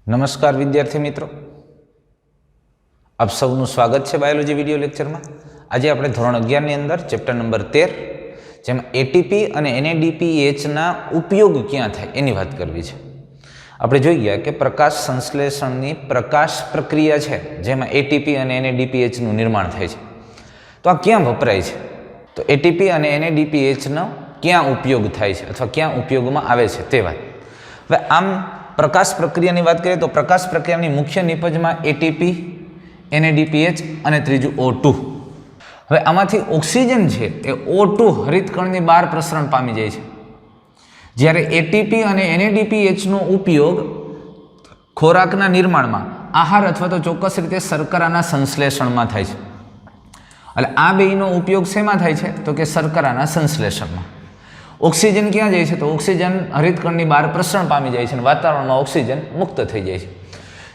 નમસ્કાર વિદ્યાર્થી મિત્રો, આપ સૌનું સ્વાગત છે બાયોલોજી વિડીયો લેક્ચરમાં। આજે આપણે ધોરણ 11ની અંદર ચેપ્ટર નંબર 13 જેમાં એટીપી અને એનએડીપીએચના ઉપયોગ ક્યાં થાય એની વાત કરવી છે। આપણે જોઈ ગયા કે પ્રકાશ સંશ્લેષણની પ્રકાશ પ્રક્રિયા છે જેમાં એટીપી અને એનએડીપીએચનું નિર્માણ થાય છે, તો આ ક્યાં વપરાય છે? તો એટીપી અને એનએડીપીએચનો ક્યાં ઉપયોગ થાય છે અથવા ક્યાં ઉપયોગમાં આવે છે તે વાત। હવે આમ પ્રકાશ પ્રક્રિયાની વાત કરીએ તો પ્રકાશ પ્રક્રિયાની મુખ્ય નિપજમાં એટીપી, એનએડીપીએચ અને ત્રીજું O2। હવે આમાંથી ઓક્સિજન છે એ O2 હરિતકણની બહાર પ્રસરણ પામી જાય છે, જ્યારે એટીપી અને એનએડીપીએચનો ઉપયોગ ખોરાકના નિર્માણમાં, આહાર અથવા તો ચોક્કસ રીતે શર્કરાના સંશ્લેષણમાં થાય છે। એટલે આ બેયનો ઉપયોગ શેમાં થાય છે? તો કે શર્કરાના સંશ્લેષણમાં। ઓક્સિજન ક્યાં જાય છે? તો ઓક્સિજન હરિતકણની બહાર પ્રસરણ પામી જાય છે અને વાતાવરણમાં ઓક્સિજન મુક્ત થઈ જાય છે।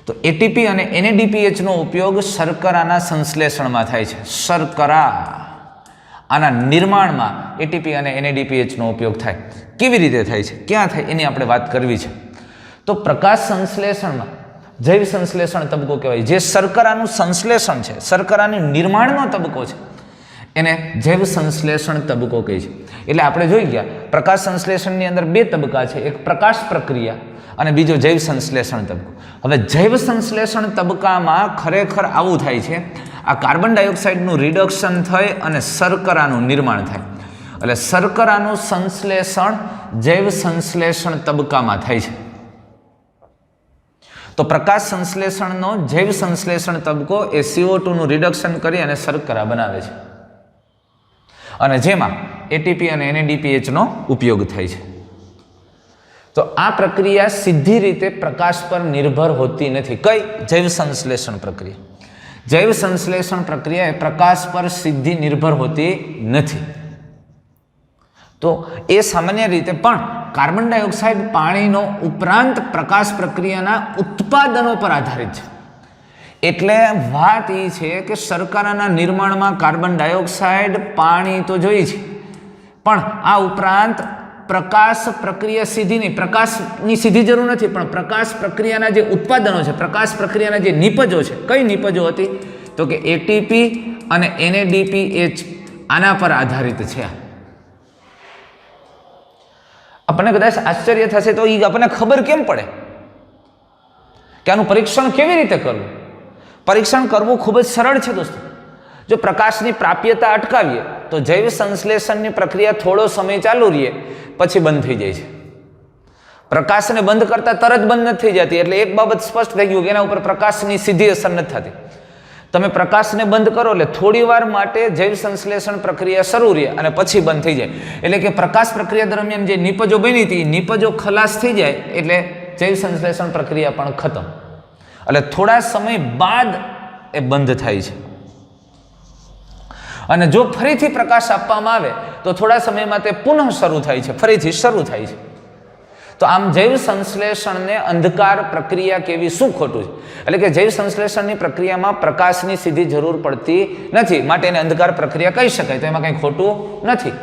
તો એટીપી અને એનએડીપીએચનો ઉપયોગ શર્કરાના સંશ્લેષણમાં થાય છે। શર્કરા આના નિર્માણમાં એટીપી અને એનએડીપીએચનો ઉપયોગ થાય। કેવી રીતે થાય છે, ક્યાં થાય એની આપણે વાત કરવી છે। તો પ્રકાશ સંશ્લેષણમાં જૈવ સંશ્લેષણ તબક્કો કહેવાય, જે શર્કરાનું સંશ્લેષણ છે, શર્કરાની નિર્માણનો તબક્કો છે, એને જૈવ સંશ્લેષણ તબક્કો કહે છે। એટલે આપણે જોઈ ગયા પ્રકાશ સંશ્લેષણની અંદર બે તબક્કા છે, એક પ્રકાશ પ્રક્રિયા અને બીજો જૈવ સંશ્લેષણ તબક્કો। હવે જૈવ સંશ્લેષણ તબક્કામાં ખરેખર આવું થાય છે, આ કાર્બન ડાયોક્સાઇડનું રિડક્શન થઈ અને શર્કરાનું નિર્માણ થાય। એટલે શર્કરાનું સંશ્લેષણ જૈવ સંશ્લેષણ તબક્કામાં થાય છે। તો પ્રકાશ સંશ્લેષણનો જૈવ સંશ્લેષણ તબક્કો એ CO2 નું રિડક્શન કરી અને શર્કરા બનાવે છે, અને જેમાં એટીપી અને એનએડીપીએચનો ઉપયોગ થાય છે। તો આ પ્રક્રિયા સીધી રીતે પ્રકાશ પર નિર્ભર હોતી નથી। કઈ? જૈવ સંશ્લેષણ પ્રક્રિયા। જૈવ સંશ્લેષણ પ્રક્રિયા એ પ્રકાશ પર સીધી નિર્ભર હોતી નથી। તો એ સામાન્ય રીતે પણ કાર્બન ડાયોક્સાઇડ, પાણીનો ઉપરાંત પ્રકાશ પ્રક્રિયાના ઉત્પાદનો પર આધારિત છે। એટલે વાત એ છે કે શર્કરાના નિર્માણમાં કાર્બન ડાયોક્સાઇડ, પાણી તો જોઈએ છે, પણ આ ઉપરાંત પ્રકાશ પ્રક્રિયા સીધી નહીં, પ્રકાશની સીધી જરૂર નથી, પણ પ્રકાશ પ્રક્રિયાના જે ઉત્પાદનો છે, પ્રકાશ પ્રક્રિયાના જે નિપજો છે, કઈ નિપજો હતી? તો કે એટીપી અને એનએડીપીએચ આના પર આધારિત છે। આપણને કદાચ આશ્ચર્ય થશે, તો એ આપણને ખબર કેમ પડે કે આનું પરીક્ષણ કેવી રીતે કરવું? પરીક્ષણ કરવું ખૂબ જ સરળ છે દોસ્તો। જો પ્રકાશની પ્રાપ્યતા અટકાવીએ તો જૈવ સંશ્લેષણની પ્રક્રિયા થોડો સમય ચાલુ રહે પછી બંધ થઈ જાય છે। પ્રકાશને બંધ કરતા તરત બંધ નથી થઈ જતી। એટલે એક બાબત સ્પષ્ટ થઈ ગયું કે એના ઉપર પ્રકાશની સીધી અસર નથી થતી। તમે પ્રકાશને બંધ કરો એટલે થોડી વાર માટે જૈવ સંશ્લેષણ પ્રક્રિયા શરૂ રહે અને પછી બંધ થઈ જાય। એટલે કે પ્રકાશ પ્રક્રિયા દરમિયાન જે નિપજો બની હતી, નિપજો ખલાસ થઈ જાય એટલે જૈવ સંશ્લેષણ પ્રક્રિયા પણ ખતમ। એટલે થોડા સમય બાદ એ બંધ થાય છે, અને જો ફરીથી પ્રકાશ આપવામાં આવે તો થોડા સમયમાં તે પુનઃ શરૂ થાય છે, ફરીથી શરૂ થાય છે। તો આમ જૈવ સંશ્લેષણને અંધકાર પ્રક્રિયા કેવી, શું ખોટું છે? એટલે કે જૈવ સંશ્લેષણની પ્રક્રિયામાં પ્રકાશની સીધી જરૂર પડતી નથી, માટે એને અંધકાર પ્રક્રિયા કહી શકાય, તો એમાં કંઈ ખોટું નથી।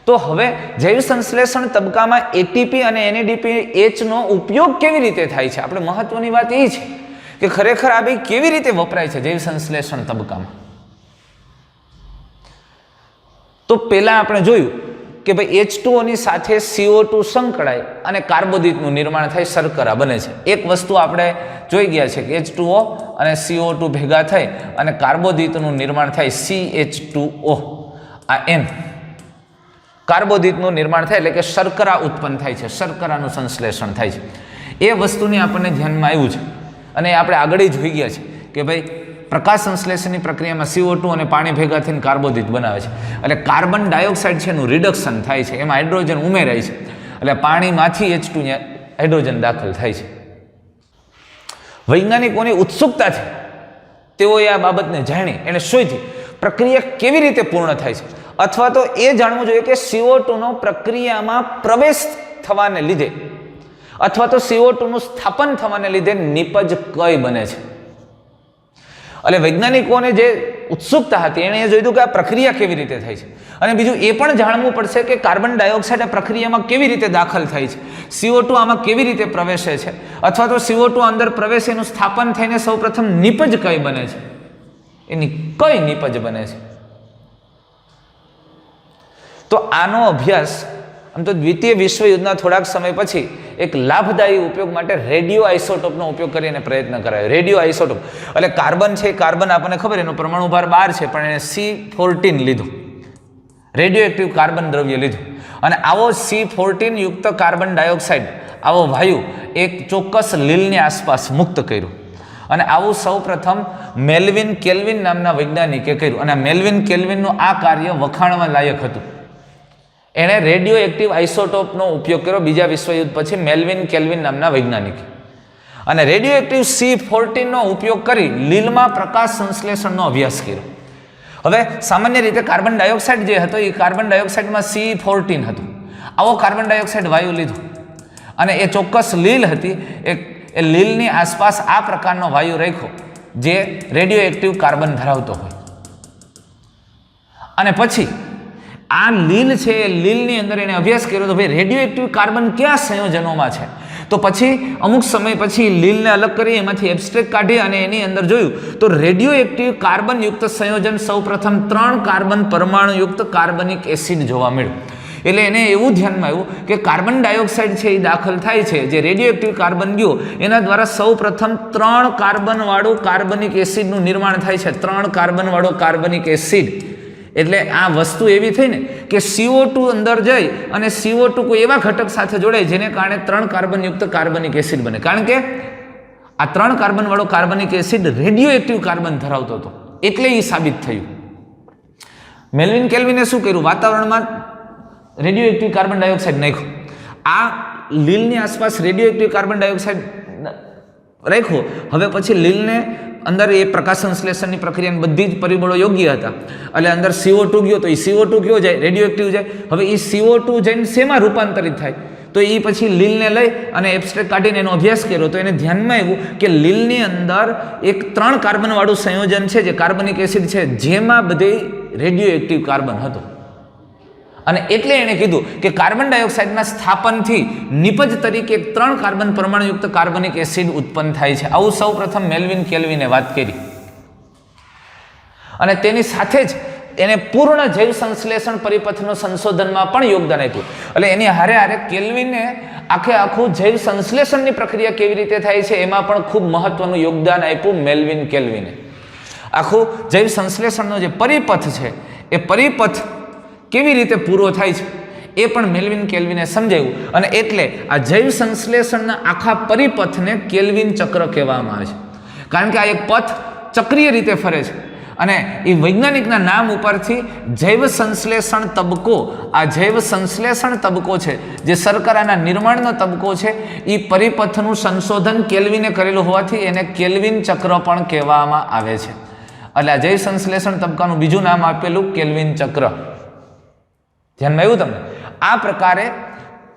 તો હવે જૈવ સંશ્લેષણ તબક્કામાં એટીપી અને એનએડીપીએચનો ઉપયોગ કેવી રીતે થાય છે? આપણે મહત્વની વાત એ છે કે ખરેખર આ બે કેવી રીતે વપરાય છે જૈવ સંશ્લેષણ તબક્કામાં। તો પહેલા આપણે જોયું કે ભાઈ H2O ની સાથે CO2 સંકળાય અને કાર્બોદિતનું નિર્માણ થાય, શર્કરા બને છે। એક વસ્તુ આપણે જોઈ ગયા છે કે H2O અને CO2 ભેગા થઈ અને કાર્બોદિતનું નિર્માણ થાય, CH2O, આ N, કાર્બોદિતનું નિર્માણ થાય એટલે કે શર્કરા ઉત્પન્ન થાય છે, શર્કરાનું સંશ્લેષણ થાય છે। એ વસ્તુની આપણને ધ્યાનમાં આવ્યું છે, અને આપણે આગળ જોઈ ગયા છે કે ભાઈ પ્રકાશ સંશ્લેષણની પ્રક્રિયામાં CO2 અને પાણી ભેગા થઈને કાર્બોદિત બનાવે છે। એટલે કાર્બન ડાયોક્સાઇડ છે એનું રિડક્શન થાય છે, એમાં હાઇડ્રોજન ઉમેરાય છે, એટલે પાણીમાંથી H2 હાઇડ્રોજન દાખલ થાય છે। વૈજ્ઞાનિકોની ઉત્સુકતા છે, તેઓએ આ બાબતને જાણી એને શોધી પ્રક્રિયા કેવી રીતે પૂર્ણ થાય છે, અથવા તો એ જાણવું જોઈએ કે CO2 નો પ્રક્રિયામાં પ્રવેશ થવાને લીધે અથવા તો CO2 નું સ્થાપન થવાને લીધે નિપજ કઈ બને છે। એટલે વૈજ્ઞાનિકોને જે ઉત્સુકતા હતી, એણે એ જોયું કે આ પ્રક્રિયા કેવી રીતે થાય છે, અને બીજું એ પણ જાણવું પડશે કે કાર્બન ડાયોક્સાઇડ આ પ્રક્રિયામાં કેવી રીતે દાખલ થાય છે, CO2 આમાં કેવી રીતે પ્રવેશે છે, અથવા તો CO2 અંદર પ્રવેશે એનું સ્થાપન થઈને સૌપ્રથમ નિપજ કઈ બને છે, એની કઈ નિપજ બને છે. તો આનો અભ્યાસ આમ તો દ્વિતીય વિશ્વયુદ્ધના થોડાક સમય પછી એક લાભદાયી ઉપયોગ માટે રેડિયો આઇસોટોપનો ઉપયોગ કરીને પ્રયત્ન કરાયો. રેડિયો આઇસોટોપ એટલે કાર્બન છે, કાર્બન આપણને ખબર એનો પરમાણુ ભાર 12 છે, પણ એને C14 લીધું, રેડિયો એક્ટિવ કાર્બન દ્રવ્ય લીધું, અને આવો C14 યુક્ત કાર્બન ડાયોક્સાઇડ, આવો વાયુ એક ચોક્કસ લીલની આસપાસ મુક્ત કર્યું, અને આવું સૌ પ્રથમ મેલ્વિન કેલ્વિન નામના વૈજ્ઞાનિકે કર્યું. અને મેલ્વિન કેલ્વિનનું આ કાર્ય વખાણવા લાયક હતું. એણે રેડિયો એક્ટિવ આઇસોટોપનો ઉપયોગ કર્યો બીજા વિશ્વયુદ્ધ પછી મેલ્વિન કેલ્વિન નામના વૈજ્ઞાનિકે. અને રેડિયો એક્ટિવ C14 નો ઉપયોગ કરી લીલમાં પ્રકાશ સંશ્લેષણનો અભ્યાસ કર્યો. હવે સામાન્ય રીતે કાર્બન ડાયોક્સાઇડ જે હતો એ કાર્બન ડાયોક્સાઇડમાં C14 હતું. આવો કાર્બન ડાયોક્સાઇડ વાયુ લીધો અને એ ચોક્કસ લીલ હતી, એ લીલની આસપાસ આ પ્રકારનો વાયુ રાખ્યો જે રેડિયો એક્ટિવ કાર્બન ધરાવતો હોય. અને પછી આ લીલ છે, એ લીલની અંદર એને અભ્યાસ કર્યો તો ભાઈ રેડિયો એક્ટિવ કાર્બન કયા સંયોજનોમાં છે. તો પછી અમુક સમય પછી લીલને અલગ કરી એમાંથી એબ્સ્ટ્રેક્ટ કાઢી અને એની અંદર જોયું તો રેડિયો એક્ટિવ કાર્બન યુક્ત સંયોજન સૌપ્રથમ 3 કાર્બન પરમાણુ યુક્ત કાર્બનિક એસિડ જોવા મળ્યું. એટલે એને એવું ધ્યાનમાં આવ્યું કે કાર્બન ડાયોક્સાઇડ છે એ દાખલ થાય છે, જે રેડિયો એક્ટિવ કાર્બન ગયો એના દ્વારા સૌપ્રથમ 3 કાર્બનવાળું કાર્બનિક એસિડનું નિર્માણ થાય છે. 3 કાર્બનવાળો કાર્બનિક એસિડ એટલે આ વસ્તુ એવી થઈ ને કે CO2 અંદર જઈ અને CO2 કોઈ એવા ઘટક સાથે જોડાય જેને કારણે 3 કાર્બનયુક્ત કાર્બનિક એસિડ બને. કારણ કે આ 3 કાર્બનવાળો કાર્બનિક એસિડ રેડિયો એક્ટિવ કાર્બન ધરાવતો હતો, એટલે એ સાબિત થયું. મેલ્વિન કેલ્વિને શું કર્યું, વાતાવરણમાં રેડિયો એક્ટિવ કાર્બન ડાયોક્સાઇડ નાખ્યું. આ લીલની આસપાસ રેડિયો એક્ટિવ કાર્બન ડાયોક્સાઇડ રાખ્યો. હવે પછી લીલને અંદર એ પ્રકાશ સંશ્લેષણની પ્રક્રિયાની બધી જ પરિબળો યોગ્ય હતા, એટલે અંદર CO2 ગયો તો એ CO2 કયો જાય, રેડિયો એક્ટિવ જાય. હવે એ CO2 જઈને શેમાં રૂપાંતરિત થાય, તો એ પછી લીલને લઈ અને એબ્સ્ટ્રેક્ટ કાઢીને એનો અભ્યાસ કર્યો. તો એને ધ્યાનમાં આવ્યું કે લીલની અંદર એક 3 કાર્બનવાળું સંયોજન છે જે કાર્બનિક એસિડ છે, જેમાં બધે રેડિયો એક્ટિવ કાર્બન હતો. અને એટલે એણે કીધું કે કાર્બન ડાયોક્સાઇડના સ્થાપનથી નિપજ તરીકે 3 કાર્બન પરમાણુયુક્ત કાર્બનિક એસિડ ઉત્પન્ન થાય છે. આવું સૌ પ્રથમ મેલ્વિન કેલ્વિને વાત કરી. અને તેની સાથે જ એને પૂર્ણ જૈવ સંશ્લેષણ પરિપથનો સંશોધનમાં પણ યોગદાન આપ્યું. એટલે એની હારે હારે કેલ્વિને આખું જૈવ સંશ્લેષણની પ્રક્રિયા કેવી રીતે થાય છે એમાં પણ ખૂબ મહત્વનું યોગદાન આપ્યું મેલ્વિન કેલ્વિને. આખું જૈવ સંશ્લેષણનો જે પરિપથ છે એ પરિપથ કેવી રીતે પૂરો થાય છે એ પણ મેલ્વિન કેલ્વિને સમજાવ્યું. અને એટલે આ જૈવ સંશ્લેષણના આખા પરિપથને કેલ્વિન ચક્ર કહેવામાં આવે છે. કારણ કે આ એક પથ ચક્રીય રીતે ફરે છે, અને એ વૈજ્ઞાનિકના નામ ઉપરથી જૈવ સંશ્લેષણ તબકો, આ જૈવ સંશ્લેષણ તબકો છે જે શર્કરાના નિર્માણનો તબકો છે, એ પરિપથનું સંશોધન કેલ્વિને કરેલું હોવાથી એને કેલ્વિન ચક્ર પણ કહેવામાં આવે છે. એટલે આ જૈવ સંશ્લેષણ તબકાનું બીજું નામ આપેલું કેલ્વિન ચક્ર. ધ્યાનમાં આવ્યું તમને? આ પ્રકારે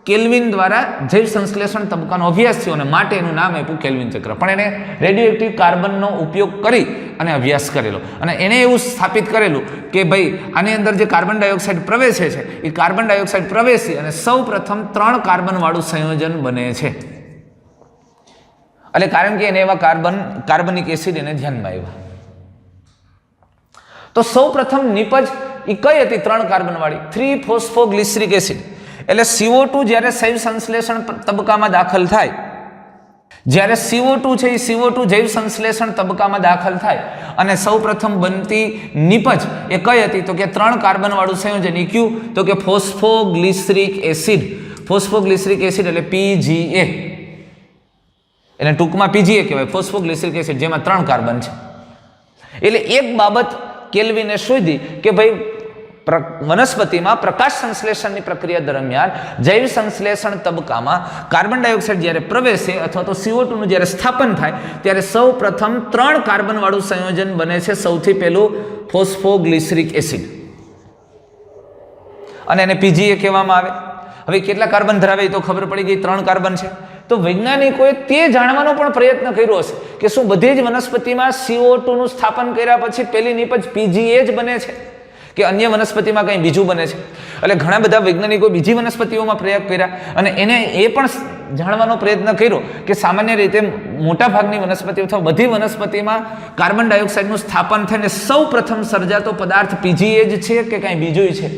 કેલ્વિન દ્વારા જૈવ સંશ્લેષણ તબક્કાનો અભ્યાસ થયો અને માટે એનું નામ આપ્યું કેલ્વિન ચક્ર. પણ એને રેડિયો એક્ટિવ કાર્બનનો ઉપયોગ કરી અને અભ્યાસ કરેલો, અને એણે એવું સ્થાપિત કરેલું કે ભાઈ આની અંદર જે કાર્બન ડાયોક્સાઇડ પ્રવેશે છે એ કાર્બન ડાયોક્સાઇડ પ્રવેશી અને સૌ પ્રથમ 3 કાર્બનવાળું સંયોજન બને છે. એટલે કારણ કે એને એવા કાર્બનિક એસિડ એને ધ્યાનમાં આવ્યા. તો સૌ પ્રથમ નિપજ એ કઈ હતી 3 કાર્બનવાળી? 3-ફોસ્ફોગ્લિસરિક એસિડ. એટલે CO2 જ્યારે જૈવ સંશ્લેષણ તબક્કામાં દાખલ થાય, જ્યારે CO2 છે એ CO2 જૈવ સંશ્લેષણ તબક્કામાં દાખલ થાય અને સૌ પ્રથમ બનતી નિપજ એ કઈ હતી? તો કે 3 કાર્બનવાળું સંયોજન. એ કયું? તો કે ફોસ્ફોગ્લિસરિક એસિડ. ફોસ્ફોગ્લિસરિક એસિડ એટલે PGA, એને ટૂંકમાં PGA કહેવાય, ફોસ્ફોગ્લિસરિક એસિડ, જેમાં 3 કાર્બન છે. એટલે એક બાબત કેલ્વિને શોધી કે ભાઈ વનસ્પતિમાં પ્રકાશ સંશ્લેષણની પ્રક્રિયા દરમિયાન જૈવ સંશ્લેષણ તબક્કામાં કાર્બન ડાયોક્સાઇડ જ્યારે પ્રવેશે અથવા તો CO2 નું જ્યારે સ્થાપન થાય ત્યારે સૌ પ્રથમ 3 કાર્બનવાળું સંયોજન બને છે. સૌથી પહેલું ફોસ્ફોગ્લિસરિક એસિડ, અને એને PGA કહેવામાં આવે. હવે કેટલા કાર્બન ધરાવે એ તો ખબર પડી ગઈ, 3 કાર્બન છે. તો વૈજ્ઞાનિકોએ તે જાણવાનો પણ પ્રયત્ન કર્યો હશે કે શું બધી જ વનસ્પતિમાં CO2 નું સ્થાપન કર્યા પછી પેલી નીપજ PGA જ બને છે કે અન્ય વનસ્પતિમાં કંઈ બીજું બને છે. એટલે ઘણા બધા વૈજ્ઞાનિકો બીજી વનસ્પતિઓમાં પ્રયોગ કર્યા અને એને એ પણ જાણવાનો પ્રયત્ન કર્યો કે સામાન્ય રીતે મોટા ભાગની વનસ્પતિઓ અથવા બધી વનસ્પતિમાં કાર્બન ડાયોક્સાઇડનું સ્થાપન થઈને સૌ પ્રથમ સર્જાતો પદાર્થ PGA જ છે કે કાંઈ બીજું છે.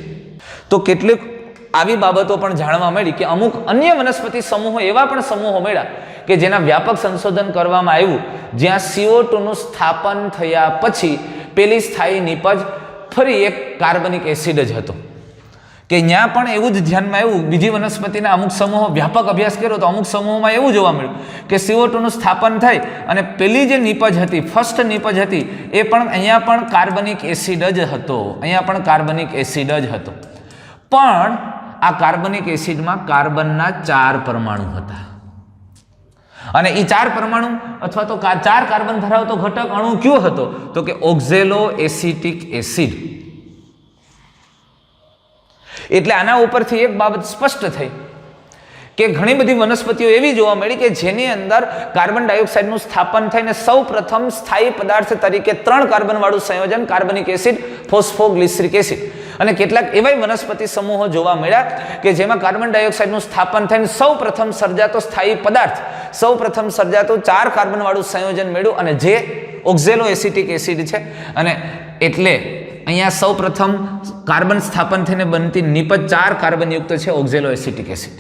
તો કેટલીક આવી બાબતો પણ જાણવા મળી કે અમુક અન્ય વનસ્પતિ સમૂહો એવા પણ સમૂહો મળ્યા કે જેના વ્યાપક સંશોધન કરવામાં આવ્યું જ્યાં CO2 નું સ્થાપન થયા પછી પેલી સ્થાયી નીપજ ફરી એક કાર્બનિક એસિડ જ હતો કે ત્યાં પણ એવું જ ધ્યાનમાં આવ્યું. બીજી વનસ્પતિના અમુક સમૂહો વ્યાપક અભ્યાસ કર્યો તો અમુક સમૂહોમાં એવું જોવા મળ્યું કે CO2 નું સ્થાપન થાય અને પેલી જે નીપજ હતી ફર્સ્ટ નીપજ હતી એ પણ અહીંયા પણ કાર્બનિક એસિડ જ હતો. અહીંયા પણ કાર્બનિક એસિડ જ હતો. પણ આ કાર્બનિક એસિડમાં કાર્બનના 4 પરમાણુ હતા અને એ 4 પરમાણુ અથવા તો 4 કાર્બન ધરાવતો ઘટક અણુ કયો હતો તો કે ઓક્ઝેલો એસિટિક એસિડ. એટલે આના ઉપરથી એક બાબત સ્પષ્ટ થઈ કે ઘણી બધી વનસ્પતિઓ એવી જોવા મળી કે જેની અંદર કાર્બન ડાયોક્સાઇડનું સ્થાપન થઈને સૌ પ્રથમ સ્થાયી પદાર્થ તરીકે 3 કાર્બન વાળું સંયોજન કાર્બનિક એસિડ ફોસ્ફોગ્લિસરિક એસિડ અને કેટલાક એવા વનસ્પતિ સમૂહો જોવા મળ્યા કે જેમાં કાર્બન ડાયોક્સાઇડનું સ્થાપન થઈને સૌ પ્રથમ સર્જાતો સ્થાયી પદાર્થ સૌ પ્રથમ સર્જાતો 4 કાર્બન વાળું સંયોજન મળ્યું અને જે ઓક્ઝેલો એસિટિક એસિડ છે. અને એટલે અહીંયા સૌ પ્રથમ કાર્બન સ્થાપન થઈને બનતી નીપજ 4 કાર્બન યુક્ત છે ઓક્ઝેલો એસિટિક એસિડ.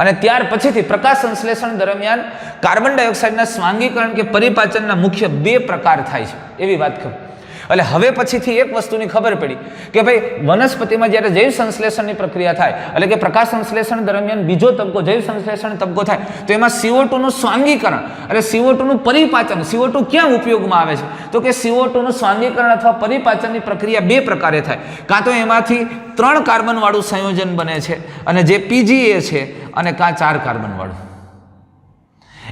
અને ત્યાર પછીથી પ્રકાશ સંશ્લેષણ દરમિયાન કાર્બન ડાયોક્સાઇડના સ્વાંગીકરણ કે પરિપાચનના મુખ્ય 2 પ્રકાર થાય છે એવી વાત કરું. એટલે હવે પછીથી એક વસ્તુની ખબર પડી કે ભાઈ વનસ્પતિમાં જ્યારે જૈવ સંશ્લેષણની પ્રક્રિયા થાય એટલે કે પ્રકાશ સંશ્લેષણ દરમિયાન બીજો તબક્કો જૈવ સંશ્લેષણ તબક્કો થાય તો એમાં CO2 નું સ્વાંગીકરણ એટલે CO2 નું પરિપાચન. CO2 ક્યાં ઉપયોગમાં આવે છે તો કે CO2 નું સ્વાંગીકરણ અથવા પરિપાચનની પ્રક્રિયા 2 પ્રકારે થાય. કાં તો એમાંથી 3 કાર્બન વાળું સંયોજન બને છે અને જે PGA છે અને કાં 4 કાર્બન વાળું.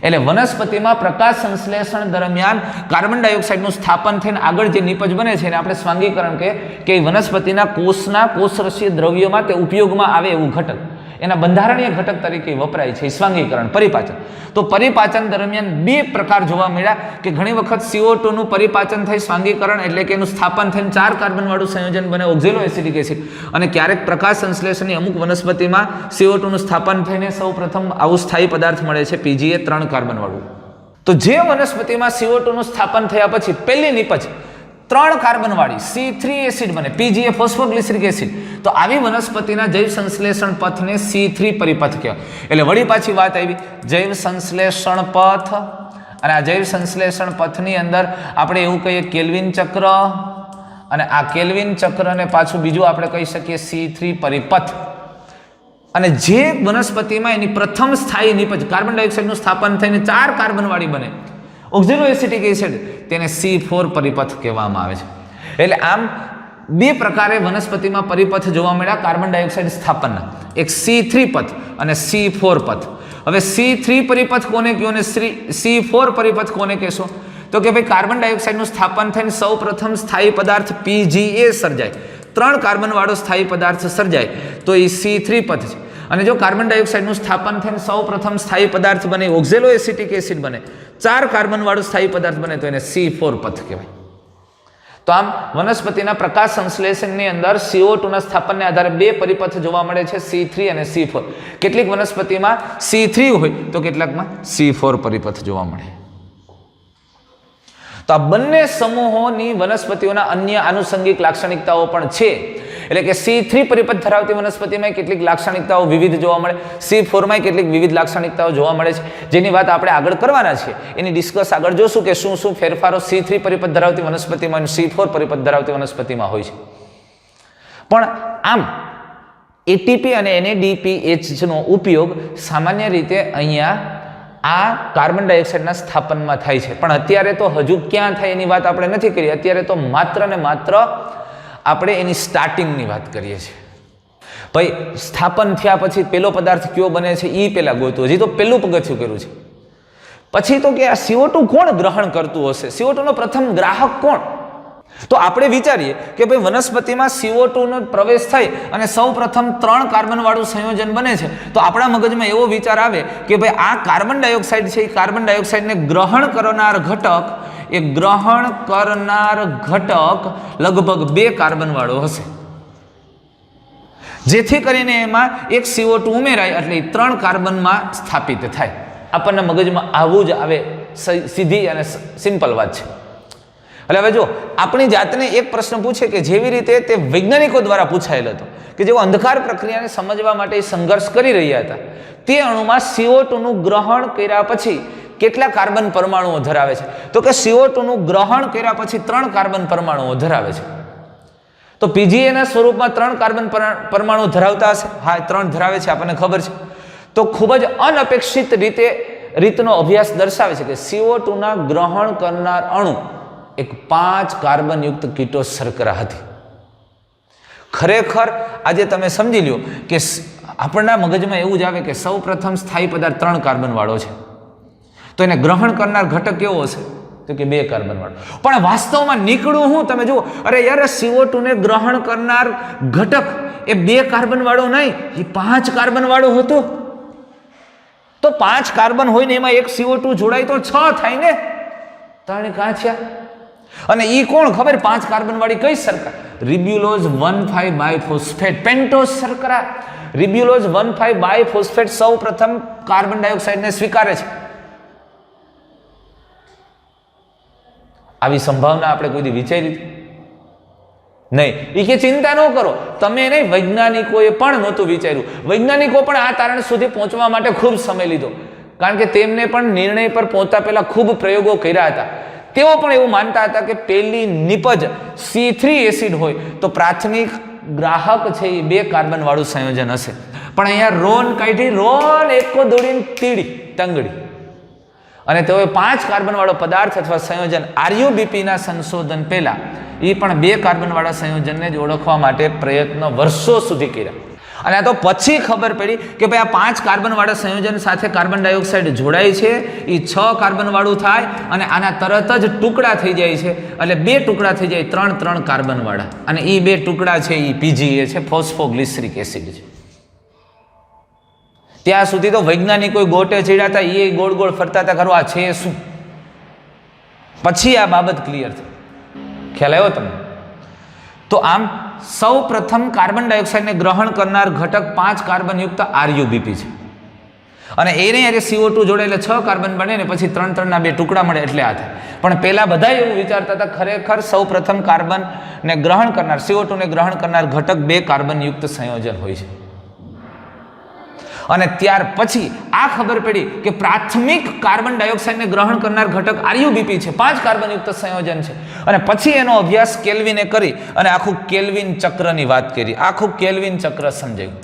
એટલે વનસ્પતિમાં પ્રકાશ સંશ્લેષણ દરમિયાન કાર્બન ડાયોક્સાઇડનું સ્થાપન થઈને આગળ જે નીપજ બને છે એને આપણે સ્વાંગીકરણ કે વનસ્પતિના કોષના કોષરસીય દ્રવ્યોમાં તે ઉપયોગમાં આવે એવું ઘટક એના બંધારણીય ઘટક તરીકે વપરાય છે સ્વાંગીકરણ પરિપાચન. તો પરિપાચન દરમિયાન 2 પ્રકાર જોવા મળ્યા કે ઘણી વખત CO2 નું પરિપાચન થઈ સ્વાંગીકરણ એટલે કે એનું સ્થાપન થઈને 4 કાર્બન વાળું સંયોજન બને ઓક્ઝેલો એસિટિક એસિડ અને ક્યારેક પ્રકાશ સંશ્લેષણની અમુક વનસ્પતિમાં CO2 નું સ્થાપન થઈને સૌપ્રથમ આવું સ્થાયી પદાર્થ મળે છે PGA 3 કાર્બન વાળું. તો જે વનસ્પતિમાં CO2 નું સ્થાપન થયા પછી પહેલી નીપજ 3 કાર્બન વાળી C3 એસિડ બને PGA ફોસ્ફોગ્લિસરિક એસિડ. તો આવી વનસ્પતિના જૈવ સંશ્લેષણ પથને C3 પરિપથ કહેવાય. એટલે વળી પાછી વાત આવી જૈવ સંશ્લેષણ પથ અને આ જૈવ સંશ્લેષણ પથની અંદર આપણે એવું કહીએ કેલ્વિન ચક્ર અને આ કેલ્વિન ચક્રને પાછું બીજું આપણે કહી શકીએ C3 પરિપથ. અને જે વનસ્પતિમાં એની પ્રથમ સ્થાયી નીપજ કાર્બન ડાયોક્સાઇડનું સ્થાપન થઈને 4 કાર્બન વાળી બને ઓક્ઝેલો એસિટિક એસિડ તેને C4 પરિપથ કહેવામાં આવે છે. એટલે આમ 2 પ્રકારે વનસ્પતિમાં પરિપથ જોવા મળ્યા કાર્બન ડાયોક્સાઇડ સ્થાપનના એક C3 પથ અને C4 પથ. હવે C3 પરિપથ કોને કહ્યું અને C4 પરિપથ કોને કહેશો તો કે ભાઈ કાર્બન ડાયોક્સાઇડનું સ્થાપન થઈને સૌ પ્રથમ સ્થાયી પદાર્થ PGA સર્જાય 3 કાર્બન વાળો સ્થાયી પદાર્થ સર્જાય તો એ C3 પથ છે. અને જો કાર્બન ડાયોક્સાઇડનું સ્થાપન થઈને સૌ પ્રથમ સ્થાયી પદાર્થ બને ઓક્ઝેલો એસિટિક એસિડ બને 4 કાર્બન વાળું સ્થાયી પદાર્થ બને તો એને C4 પથ કહેવાય. તો આમ વનસ્પતિના પ્રકાશ સંશ્લેષણની અંદર CO2 ના સ્થાપનને આધારે 2 પરિપથ જોવા મળે છે C3 અને C4. કેટલીક વનસ્પતિમાં C3 હોય તો કેટલાકમાં C4 પરિપથ જોવા મળે. તો આ બંને સમૂહોની વનસ્પતિઓના અન્ય આનુષંગિક લાક્ષણિકતાઓ પણ છે. એટલે કે C3 પરિપથ ધરાવતી વનસ્પતિમાં કેટલીક લાક્ષણિકતાઓ વિવિધ જોવા મળે C4 માં કેટલીક વિવિધ લાક્ષણિકતાઓ જોવા મળે છે જેની વાત આપણે આગળ કરવાના છે. એની ડિસ્કસ આગળ જોશું કે શું શું ફેરફારો C3 પરિપથ ધરાવતી વનસ્પતિમાં અને C4 પરિપથ ધરાવતી વનસ્પતિમાં હોય છે. પણ આમ ATP અને NADPH નો ઉપયોગ સામાન્ય રીતે અહીંયા આ કાર્બન ડાયોક્સાઇડના સ્થાપનમાં થાય છે. પણ અત્યારે તો હજુ ક્યાં થાય એની વાત આપણે નથી કરી. અત્યારે તો માત્ર ને માત્ર આપણે એની સ્ટાર્ટિંગની વાત કરીએ છીએ. ભાઈ સ્થાપન થયા પછી પેલો પદાર્થ કયો બને છે એ પેલા ગોતું. હજી તો પેલું પગથિયું કર્યું છે. પછી તો કે આ CO2 કોણ ગ્રહણ કરતું હશે? CO2 નો પ્રથમ ગ્રાહક કોણ? તો આપણે વિચારીએ કે ભાઈ વનસ્પતિમાં CO2 નો પ્રવેશ થઈ અને સૌ પ્રથમ 3 કાર્બન વાળું સંયોજન બને છે, તો આપણા મગજમાં એવો વિચાર આવે કે ભાઈ આ કાર્બન ડાયોક્સાઇડ છે, એ કાર્બન ડાયોક્સાઇડને ગ્રહણ કરનાર ઘટક લગભગ 2 કાર્બન વાળો હશે, જેથી કરીને એમાં એક CO2 ઉમેરાય એટલે 3 કાર્બનમાં સ્થાપિત થાય. આપણને મગજમાં આવું જ આવે, સીધી અને સિમ્પલ વાત છે. એટલે હવે જો આપણી જાતને એક પ્રશ્ન પૂછે કે જેવી રીતે તે વૈજ્ઞાનિકો દ્વારા પૂછાયેલ હતો કે જેઓ અંધકાર પ્રક્રિયાને સમજવા માટે સંઘર્ષ કરી રહ્યા હતા, તે અણુમાં CO2 નું ગ્રહણ કર્યા પછી કેટલા કાર્બન પરમાણુઓ ધરાવે છે? તો કે CO2 નું ગ્રહણ કર્યા પછી 3 કાર્બન પરમાણુઓ ધરાવે છે. તો PGA ના સ્વરૂપમાં 3 કાર્બન પરમાણુ ધરાવતા હશે? હા, 3 ધરાવે છે, આપણને ખબર છે. તો ખૂબ જ અનપેક્ષિત રીતનો અભ્યાસ દર્શાવે છે કે CO2 ના ગ્રહણ કરનાર અણુ એક 5 કાર્બન યુક્ત કીટોસ શર્કરા હતી. ખરેખર આજે તમે સમજી લ્યો કે આપણા મગજમાં એવું જ આવે કે સૌ પ્રથમ સ્થાયી પદાર્થ 3 કાર્બન વાળો છે, તો એને ગ્રહણ કરનાર ઘટક કેવો હશે? તો કે 2 કાર્બન વાળો. પણ વાસ્તવમાં નીકળું હું, તમે જુઓ, અરે યાર, CO2 ને ગ્રહણ કરનાર ઘટક એ 2 કાર્બન વાળો નહીં, એ 5 કાર્બન વાળો હતો. તો 5 કાર્બન હોય ને એમાં એક CO2 જોડાય તો 6 થાય ને, 3 કાં થયા? અને ઈ કોણ ખબર? 5 કાર્બન વાળી કઈ શર્કરા? રિબ્યુલોઝ 1,5 બાયફોસ્ફેટ પેન્ટોઝ શર્કરા. રિબ્યુલોઝ 1,5 બાયફોસ્ફેટ સૌ પ્રથમ કાર્બન ડાયોક્સાઇડને સ્વીકારે છે. આવી સંભાવના આપણે કોઈ દી વિચારી નહીં. એ કે ચિંતા ન કરો, તમે નહીં, વૈજ્ઞાનિકોએ પણ નહોતું વિચાર્યું. વૈજ્ઞાનિકો પણ આ તારણ સુધી પહોંચવા માટે ખૂબ સમય લીધો, કારણ કે તેમને પણ નિર્ણય પર પહોંચતા પહેલા ખૂબ પ્રયોગો કર્યા હતા. તેઓ પણ એવું માનતા હતા કે પેલી નિપજ C3 એસિડ હોય તો પ્રાથમિક ગ્રાહક છે એ 2 કાર્બન વાળું સંયોજન હશે. પણ અહીંયા રોન કાઢી, રોન એકો દોડીને તીડી ટંગડી, અને તેઓએ 5 કાર્બન વાળો પદાર્થ અથવા સંયોજન RUBP ના સંશોધન પહેલા એ પણ 2 કાર્બન વાળા સંયોજનને જ ઓળખવા માટે પ્રયત્ન વર્ષો સુધી કર્યા. અને આ તો પછી ખબર પડી કે ભાઈ આ 5 કાર્બન વાળા સંયોજન સાથે કાર્બન ડાયોક્સાઇડ જોડાય છે, એ 6 કાર્બન વાળું થાય અને આના તરત જ ટુકડા થઈ જાય છે. એટલે 2 ટુકડા થઈ જાય, 3 કાર્બન વાળા, અને એ 2 ટુકડા છે એ PGA છે, ફોસ્ફોગ્લિસરિક એસિડ છે. ત્યાં સુધી તો વૈજ્ઞાનિકો ગોટે ચડ્યા હતા, એ ગોળ ગોળ ફરતા હતા, ખરું આ છે શું? પછી આ બાબત ક્લિયર થઈ. ખ્યાલ આવ્યો તમને? તો આમ સૌ પ્રથમ કાર્બન ડાયોક્સાઇડને ગ્રહણ કરનાર ઘટક 5 કાર્બન યુક્ત RUBP છે, અને એને અરે CO2 જોડે એટલે 6 કાર્બન બને ને પછી 3 ના 2 ટુકડા મળે એટલે આ થાય. પણ પહેલા બધા એવું વિચારતા હતા ખરેખર સૌ પ્રથમ કાર્બન ને ગ્રહણ કરનાર, CO2 ને ગ્રહણ કરનાર ઘટક 2 કાર્બન યુક્ત સંયોજન હોય છે. અને ત્યાર પછી આ ખબર પડી કે પ્રાથમિક કાર્બન ડાયોક્સાઇડને ગ્રહણ કરનાર ઘટક RUBP છે, 5 કાર્બન યુક્ત સંયોજન છે. અને પછી એનો અભ્યાસ કેલ્વિને કરી અને આખું કેલ્વિન ચક્રની વાત કરી, આખું કેલ્વિન ચક્ર સમજાયું.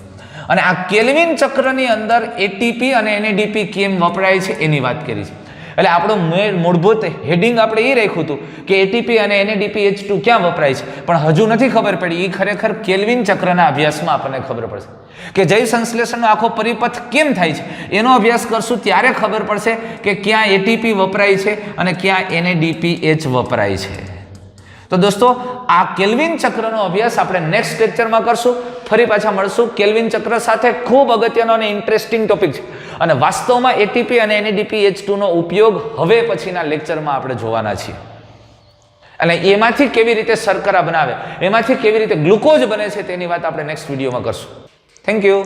અને આ કેલ્વિન ચક્રની અંદર ATP અને NADP કેમ વપરાય છે એની વાત કરી છે. એટલે આપણું મૂળભૂત હેડિંગ આપણે એ રાખ્યું હતું કે ATP અને NADPH2 ક્યાં વપરાય છે, પણ હજુ નથી ખબર પડી. એ ખરેખર કેલ્વિન ચક્રના અભ્યાસમાં આપણને ખબર પડશે કે જૈવ સંશ્લેષણનો આખો પરિપથ કેમ થાય છે. એનો અભ્યાસ કરશું ત્યારે ખબર પડશે કે ક્યાં ATP વપરાય છે અને ક્યાં NADPH વપરાય છે. તો દોસ્તો, આ કેલ્વિન ચક્રનો અભ્યાસ આપણે નેક્સ્ટ લેક્ચરમાં કરશું. ફરી પાછા મળશું. કેલ્વિન ચક્ર સાથે ખૂબ અગત્યનો અને ઇન્ટરેસ્ટિંગ ટોપિક છે, અને વાસ્તવમાં ATP અને NADPH2 નો ઉપયોગ હવે પછીના લેક્ચરમાં આપણે જોવાના છીએ. અને એમાંથી કેવી રીતે શર્કરા બનાવે, એમાંથી કેવી રીતે ગ્લુકોઝ બને છે તેની વાત આપણે નેક્સ્ટ વિડીયોમાં કરશું. Thank you.